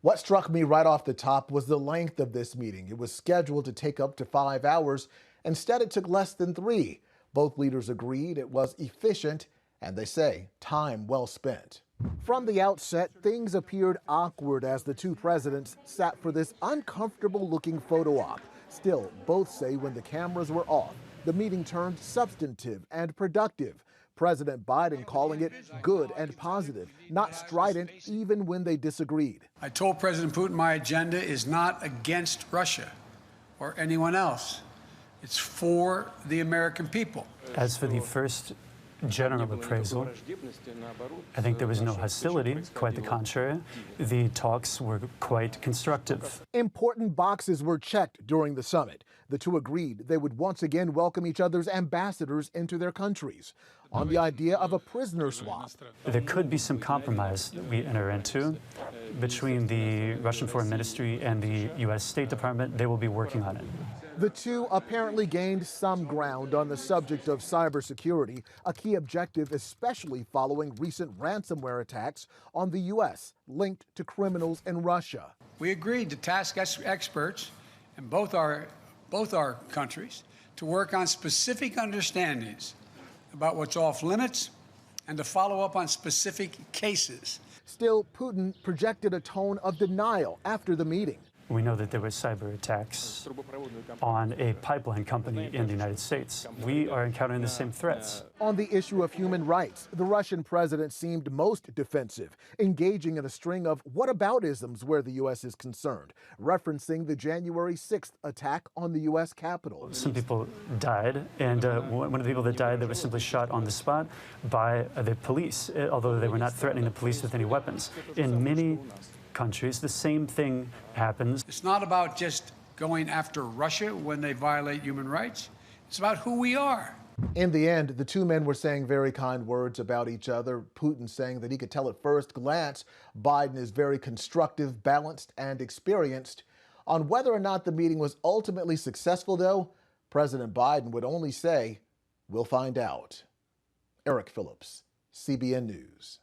What struck me right off the top was the length of this meeting. It was scheduled to take up to 5 hours. Instead, it took less than 3. Both leaders agreed it was efficient, and they say time well spent. From the outset, things appeared awkward as the two presidents sat for this uncomfortable-looking photo op. Still, both say when the cameras were off, the meeting turned substantive and productive. President Biden calling it good and positive, not strident even when they disagreed. I told President Putin my agenda is not against Russia or anyone else. It's for the American people. As for the first general appraisal, I think there was no hostility, quite the contrary. The talks were quite constructive. Important boxes were checked during the summit. The two agreed they would once again welcome each other's ambassadors into their countries on the idea of a prisoner swap. There could be some compromise that we enter into between the Russian Foreign Ministry and the U.S. State Department. They will be working on it. The two apparently gained some ground on the subject of cybersecurity, a key objective especially following recent ransomware attacks on the U.S. linked to criminals in Russia. We agreed to task experts in both our countries to work on specific understandings about what's off limits and to follow up on specific cases. Still, Putin projected a tone of denial after the meeting. We know that there were cyber attacks on a pipeline company in the United States. We are encountering the same threats. On the issue of human rights, the Russian president seemed most defensive, engaging in a string of whataboutisms where the U.S. is concerned, referencing the January 6th attack on the U.S. Capitol. Some people died, and one of the people that died, they were simply shot on the spot by the police, although they were not threatening the police with any weapons. In many countries, the same thing happens. It's not about just going after Russia when they violate human rights. It's about who we are. In the end, the two men were saying very kind words about each other. Putin saying that he could tell at first glance Biden is very constructive, balanced, and experienced. On whether or not the meeting was ultimately successful, though, President Biden would only say, "We'll find out." Eric Phillips, CBN News.